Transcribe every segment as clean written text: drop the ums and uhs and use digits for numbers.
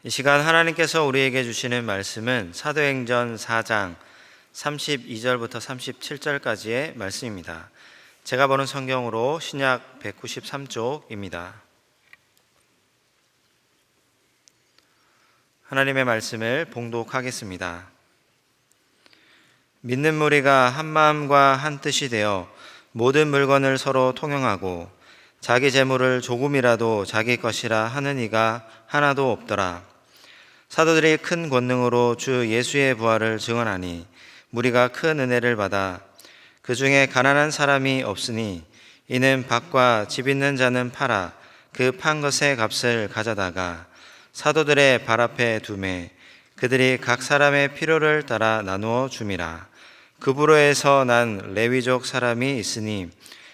이 시간 하나님께서 우리에게 주시는 말씀은 사도행전 4장 32절부터 37절까지의 말씀입니다. 제가 보는 성경으로 신약 193쪽입니다. 하나님의 말씀을 봉독하겠습니다. 믿는 무리가 한 마음과 한 뜻이 되어 모든 물건을 서로 통용하고 자기 재물을 조금이라도 자기 것이라 하는 이가 하나도 없더라. 사도들이 큰 권능으로 주 예수의 부활을 증언하니 무리가 큰 은혜를 받아 그 중에 가난한 사람이 없으니 이는 밭과 집 있는 자는 팔아 그 판 것의 값을 가져다가 사도들의 발 앞에 두매 그들이 각 사람의 필요를 따라 나누어 줌이라. 그 부로에서 난 레위족 사람이 있으니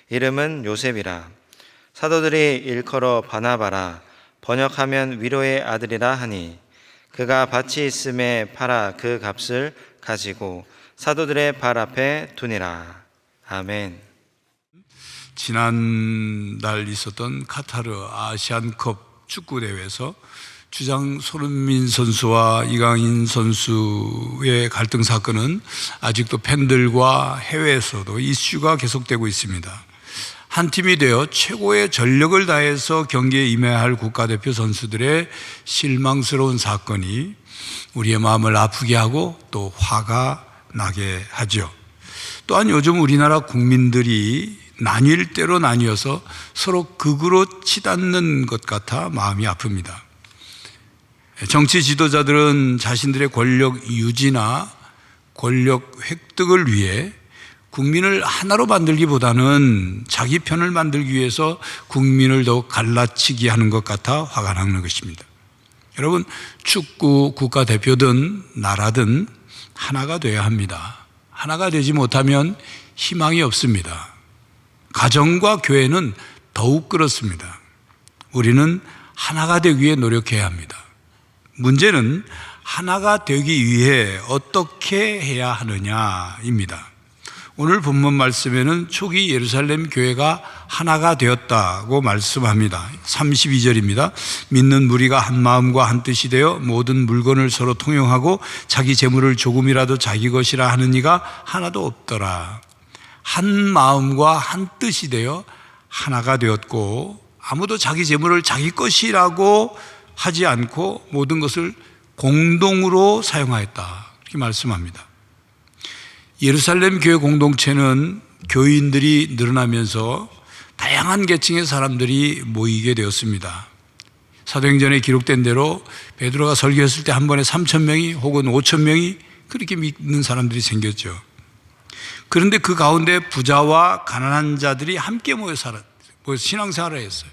이름은 요셉이라. 사도들이 일컬어 바나바라 번역하면 위로의 아들이라 하니 그가 밭이 있음에 팔아 그 값을 가지고 사도들의 발 앞에 두니라. 아멘. 지난달 있었던 카타르 아시안컵 축구대회에서 주장 손흥민 선수와 이강인 선수의 갈등 사건은 아직도 팬들과 해외에서도 이슈가 계속되고 있습니다. 한 팀이 되어 최고의 전력을 다해서 경기에 임해야 할 국가대표 선수들의 실망스러운 사건이 우리의 마음을 아프게 하고 또 화가 나게 하죠. 또한 요즘 우리나라 국민들이 나뉠 대로 나뉘어서 서로 극으로 치닫는 것 같아 마음이 아픕니다. 정치 지도자들은 자신들의 권력 유지나 권력 획득을 위해 국민을 하나로 만들기보다는 자기 편을 만들기 위해서 국민을 더욱 갈라치기 하는 것 같아 화가 나는 것입니다. 여러분, 축구 국가대표든 나라든 하나가 되어야 합니다. 하나가 되지 못하면 희망이 없습니다. 가정과 교회는 더욱 그렇습니다. 우리는 하나가 되기 위해 노력해야 합니다. 문제는 하나가 되기 위해 어떻게 해야 하느냐입니다. 오늘 본문 말씀에는 초기 예루살렘 교회가 하나가 되었다고 말씀합니다. 32절입니다. 믿는 무리가 한 마음과 한 뜻이 되어 모든 물건을 서로 통용하고 자기 재물을 조금이라도 자기 것이라 하는 이가 하나도 없더라. 한 마음과 한 뜻이 되어 하나가 되었고 아무도 자기 재물을 자기 것이라고 하지 않고 모든 것을 공동으로 사용하였다. 이렇게 말씀합니다. 예루살렘 교회 공동체는 교인들이 늘어나면서 다양한 계층의 사람들이 모이게 되었습니다. 사도행전에 기록된 대로 베드로가 설교했을 때 한 번에 3,000명이 혹은 5,000명이 그렇게 믿는 사람들이 생겼죠. 그런데 그 가운데 부자와 가난한 자들이 함께 모여서 신앙생활을 했어요.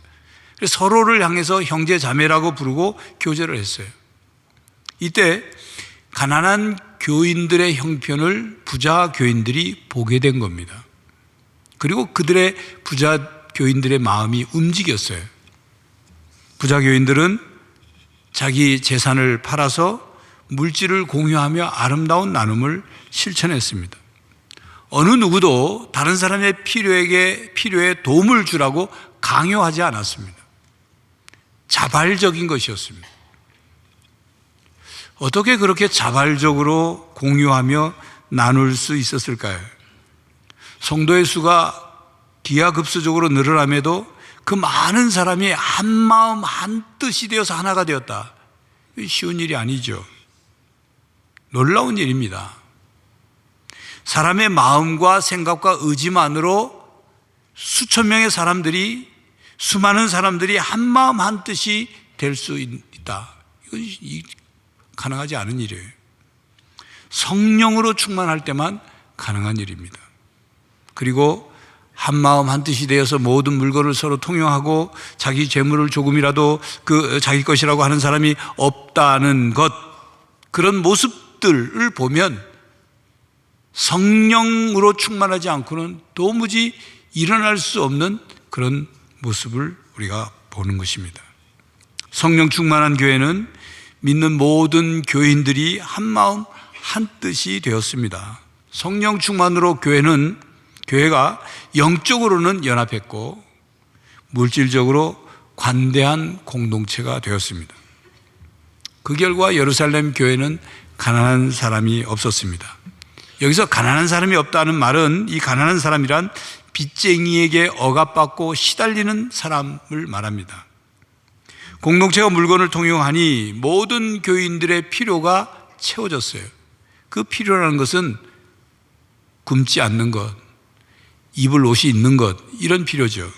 그래서 서로를 향해서 형제 자매라고 부르고 교제를 했어요. 이때 가난한 교인들의 형편을 부자 교인들이 보게 된 겁니다. 그리고 그들의 부자 교인들의 마음이 움직였어요. 부자 교인들은 자기 재산을 팔아서 물질을 공유하며 아름다운 나눔을 실천했습니다. 어느 누구도 다른 사람의 필요에 도움을 주라고 강요하지 않았습니다. 자발적인 것이었습니다. 어떻게 그렇게 자발적으로 공유하며 나눌 수 있었을까요? 성도의 수가 기하급수적으로 늘어남에도 그 많은 사람이 한 마음 한 뜻이 되어서 하나가 되었다. 쉬운 일이 아니죠. 놀라운 일입니다. 사람의 마음과 생각과 의지만으로 수천 명의 사람들이, 수많은 사람들이 한 마음 한 뜻이 될 수 있다. 이건 가능하지 않은 일이에요. 성령으로 충만할 때만 가능한 일입니다. 그리고 한 마음 한 뜻이 되어서 모든 물건을 서로 통용하고 자기 재물을 조금이라도 자기 것이라고 하는 사람이 없다는 것, 그런 모습들을 보면 성령으로 충만하지 않고는 도무지 일어날 수 없는 그런 모습을 우리가 보는 것입니다. 성령 충만한 교회는 믿는 모든 교인들이 한 마음 한 뜻이 되었습니다. 성령 충만으로 교회가 영적으로는 연합했고 물질적으로 관대한 공동체가 되었습니다. 그 결과 예루살렘 교회는 가난한 사람이 없었습니다. 여기서 가난한 사람이 없다는 말은 이 가난한 사람이란 빚쟁이에게 억압받고 시달리는 사람을 말합니다. 공동체가 물건을 통용하니 모든 교인들의 필요가 채워졌어요. 그 필요라는 것은 굶지 않는 것, 입을 옷이 있는 것, 이런 필요죠.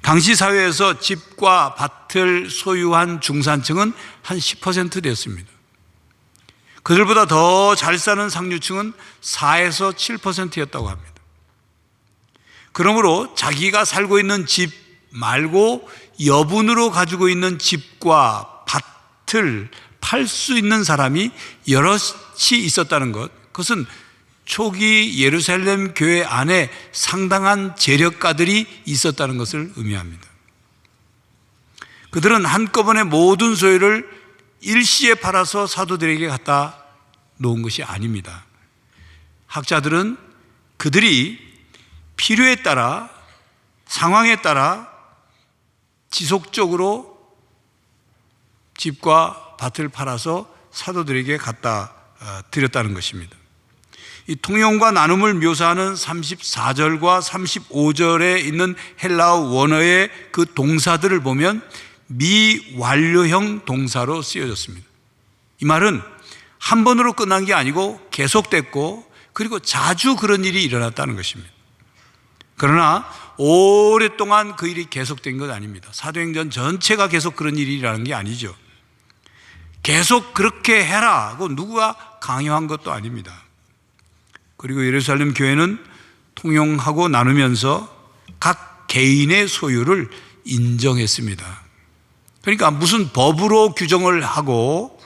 당시 사회에서 집과 밭을 소유한 중산층은 한 10% 됐습니다. 그들보다 더 잘 사는 상류층은 4에서 7%였다고 합니다. 그러므로 자기가 살고 있는 집 말고 여분으로 가지고 있는 집과 밭을 팔 수 있는 사람이 여럿이 있었다는 것, 그것은 초기 예루살렘 교회 안에 상당한 재력가들이 있었다는 것을 의미합니다. 그들은 한꺼번에 모든 소유를 일시에 팔아서 사도들에게 갖다 놓은 것이 아닙니다. 학자들은 그들이 필요에 따라, 상황에 따라 지속적으로 집과 밭을 팔아서 사도들에게 갖다 드렸다는 것입니다. 이 통용과 나눔을 묘사하는 34절과 35절에 있는 헬라어 원어의 그 동사들을 보면 미완료형 동사로 쓰여졌습니다. 이 말은 한 번으로 끝난 게 아니고 계속됐고, 그리고 자주 그런 일이 일어났다는 것입니다. 그러나 오랫동안 그 일이 계속된 것 아닙니다. 사도행전 전체가 계속 그런 일이 일어나는 게 아니죠. 계속 그렇게 해라고 누구가 강요한 것도 아닙니다. 그리고 예루살렘 교회는 통용하고 나누면서 각 개인의 소유를 인정했습니다. 그러니까 무슨 법으로 규정을 하고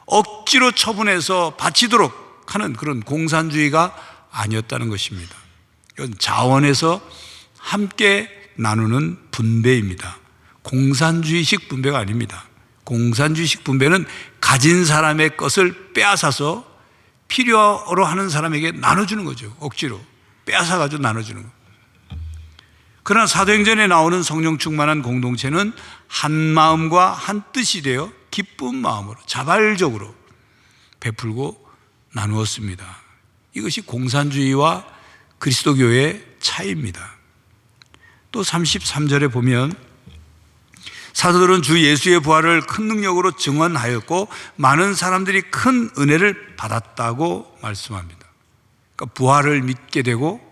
억지로 처분해서 바치도록 하는 그런 공산주의가 아니었다는 것입니다. 이건 자원에서 함께 나누는 분배입니다. 공산주의식 분배가 아닙니다. 공산주의식 분배는 가진 사람의 것을 빼앗아서 필요로 하는 사람에게 나눠주는 거죠. 억지로 빼앗아가지고 나눠주는 거. 그러나 사도행전에 나오는 성령 충만한 공동체는 한 마음과 한 뜻이 되어 기쁜 마음으로 자발적으로 베풀고 나누었습니다. 이것이 공산주의와 그리스도교의 차이입니다. 또 33절에 보면 사도들은 주 예수의 부활을 큰 능력으로 증언하였고 많은 사람들이 큰 은혜를 받았다고 말씀합니다. 그러니까 부활을 믿게 되고,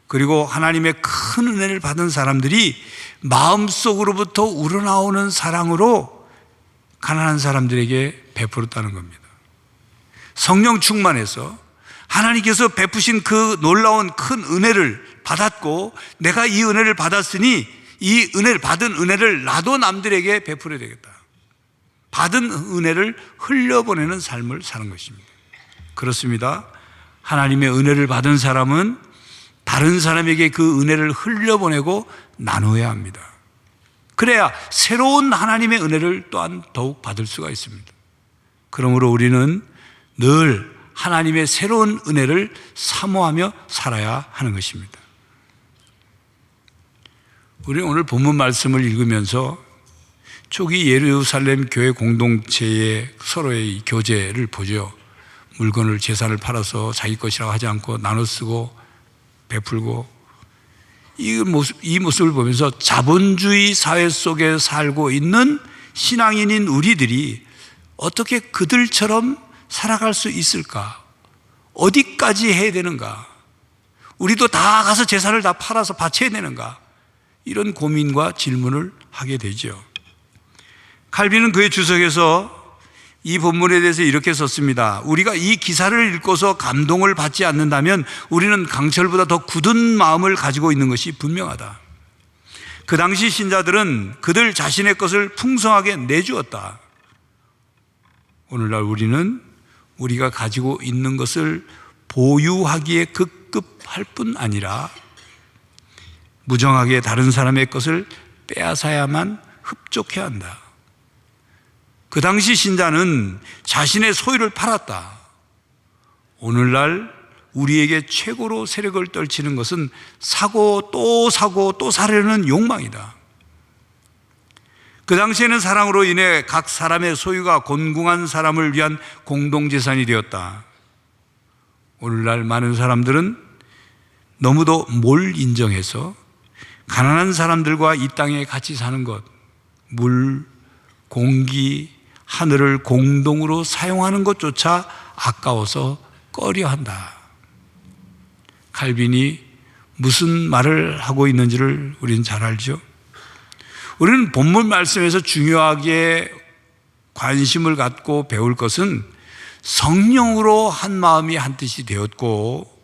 그리고 하나님의 큰 은혜를 받은 사람들이 마음속으로부터 우러나오는 사랑으로 가난한 사람들에게 베풀었다는 겁니다. 성령 충만해서 하나님께서 베푸신 그 놀라운 큰 은혜를 받았고, 내가 이 은혜를 받았으니 이 은혜를 받은 은혜를 나도 남들에게 베풀어야 되겠다. 받은 은혜를 흘려보내는 삶을 사는 것입니다. 그렇습니다. 하나님의 은혜를 받은 사람은 다른 사람에게 그 은혜를 흘려보내고 나눠야 합니다. 그래야 새로운 하나님의 은혜를 또한 더욱 받을 수가 있습니다. 그러므로 우리는 늘 하나님의 새로운 은혜를 사모하며 살아야 하는 것입니다. 우리는 오늘 본문 말씀을 읽으면서 초기 예루살렘 교회 공동체의 서로의 교제를 보죠. 물건을, 재산을 팔아서 자기 것이라고 하지 않고 나눠 쓰고 베풀고, 이 모습을 보면서 자본주의 사회 속에 살고 있는 신앙인인 우리들이 어떻게 그들처럼 살아갈 수 있을까? 어디까지 해야 되는가? 우리도 다 가서 재산을 다 팔아서 바쳐야 되는가? 이런 고민과 질문을 하게 되죠. 칼빈은 그의 주석에서 이 본문에 대해서 이렇게 썼습니다. 우리가 이 기사를 읽고서 감동을 받지 않는다면 우리는 강철보다 더 굳은 마음을 가지고 있는 것이 분명하다. 그 당시 신자들은 그들 자신의 것을 풍성하게 내주었다. 오늘날 우리는 우리가 가지고 있는 것을 보유하기에 급급할 뿐 아니라 무정하게 다른 사람의 것을 빼앗아야만 흡족해야 한다. 그 당시 신자는 자신의 소유를 팔았다. 오늘날 우리에게 최고로 세력을 떨치는 것은 사고 또 사고 또 사려는 욕망이다. 그 당시에는 사랑으로 인해 각 사람의 소유가 곤궁한 사람을 위한 공동재산이 되었다. 오늘날 많은 사람들은 너무도 뭘 인정해서 가난한 사람들과 이 땅에 같이 사는 것, 물, 공기, 하늘을 공동으로 사용하는 것조차 아까워서 꺼려한다. 칼빈이 무슨 말을 하고 있는지를 우리는 잘 알죠. 우리는 본문 말씀에서 중요하게 관심을 갖고 배울 것은 성령으로 한 마음이 한 뜻이 되었고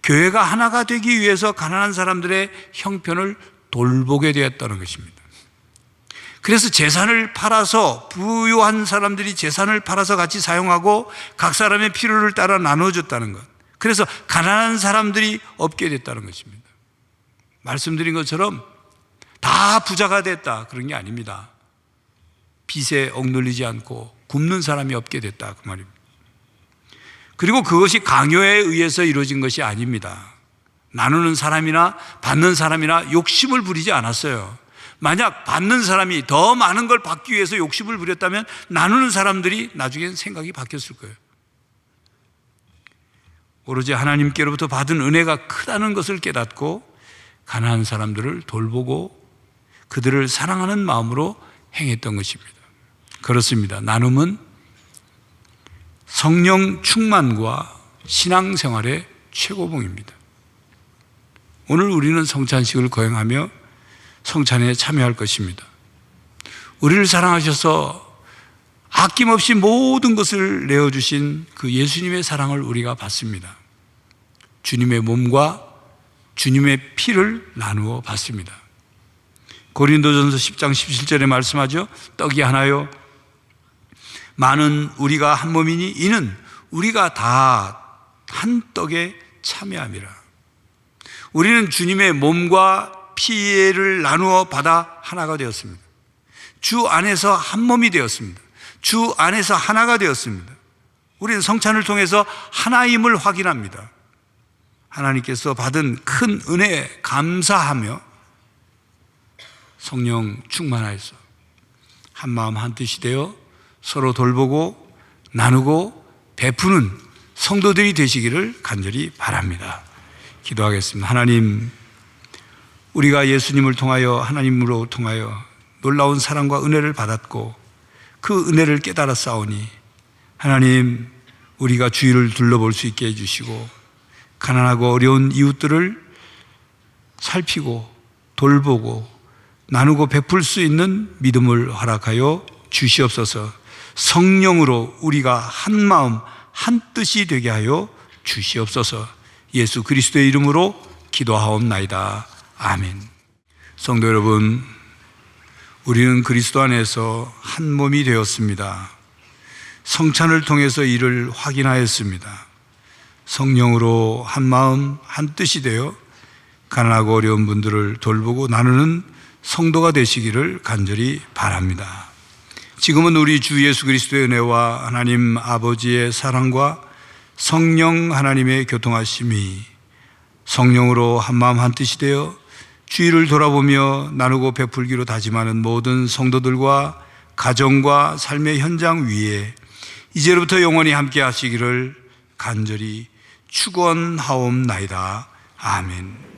교회가 하나가 되기 위해서 가난한 사람들의 형편을 돌보게 되었다는 것입니다. 그래서 재산을 팔아서 부유한 사람들이 재산을 팔아서 같이 사용하고 각 사람의 필요를 따라 나눠줬다는 것. 그래서 가난한 사람들이 없게 됐다는 것입니다. 말씀드린 것처럼 다 부자가 됐다 그런 게 아닙니다. 빚에 억눌리지 않고 굶는 사람이 없게 됐다 그 말입니다. 그리고 그것이 강요에 의해서 이루어진 것이 아닙니다. 나누는 사람이나 받는 사람이나 욕심을 부리지 않았어요. 만약 받는 사람이 더 많은 걸 받기 위해서 욕심을 부렸다면 나누는 사람들이 나중엔 생각이 바뀌었을 거예요. 오로지 하나님께로부터 받은 은혜가 크다는 것을 깨닫고 가난한 사람들을 돌보고 그들을 사랑하는 마음으로 행했던 것입니다. 그렇습니다. 나눔은 성령 충만과 신앙생활의 최고봉입니다. 오늘 우리는 성찬식을 거행하며 성찬에 참여할 것입니다. 우리를 사랑하셔서 아낌없이 모든 것을 내어주신 그 예수님의 사랑을 우리가 받습니다. 주님의 몸과 주님의 피를 나누어 받습니다. 고린도전서 10장 17절에 말씀하죠. 떡이 하나요 많은 우리가 한 몸이니 이는 우리가 다 한 떡에 참여함이라. 우리는 주님의 몸과 피를 나누어 받아 하나가 되었습니다. 주 안에서 한 몸이 되었습니다. 주 안에서 하나가 되었습니다. 우리는 성찬을 통해서 하나임을 확인합니다. 하나님께서 받은 큰 은혜에 감사하며 성령 충만하여서 한 마음 한 뜻이 되어 서로 돌보고 나누고 베푸는 성도들이 되시기를 간절히 바랍니다. 기도하겠습니다. 하나님, 우리가 예수님을 통하여 하나님으로 통하여 놀라운 사랑과 은혜를 받았고 그 은혜를 깨달아 싸우니 하나님, 우리가 주위를 둘러볼 수 있게 해주시고 가난하고 어려운 이웃들을 살피고 돌보고 나누고 베풀 수 있는 믿음을 허락하여 주시옵소서. 성령으로 우리가 한 마음 한 뜻이 되게 하여 주시옵소서. 예수 그리스도의 이름으로 기도하옵나이다. 아멘. 성도 여러분, 우리는 그리스도 안에서 한 몸이 되었습니다. 성찬을 통해서 이를 확인하였습니다. 성령으로 한 마음 한 뜻이 되어 가난하고 어려운 분들을 돌보고 나누는 성도가 되시기를 간절히 바랍니다. 지금은 우리 주 예수 그리스도의 은혜와 하나님 아버지의 사랑과 성령 하나님의 교통하심이 성령으로 한마음 한뜻이 되어 주위를 돌아보며 나누고 베풀기로 다짐하는 모든 성도들과 가정과 삶의 현장 위에 이제로부터 영원히 함께 하시기를 간절히 축원하옵나이다. 아멘.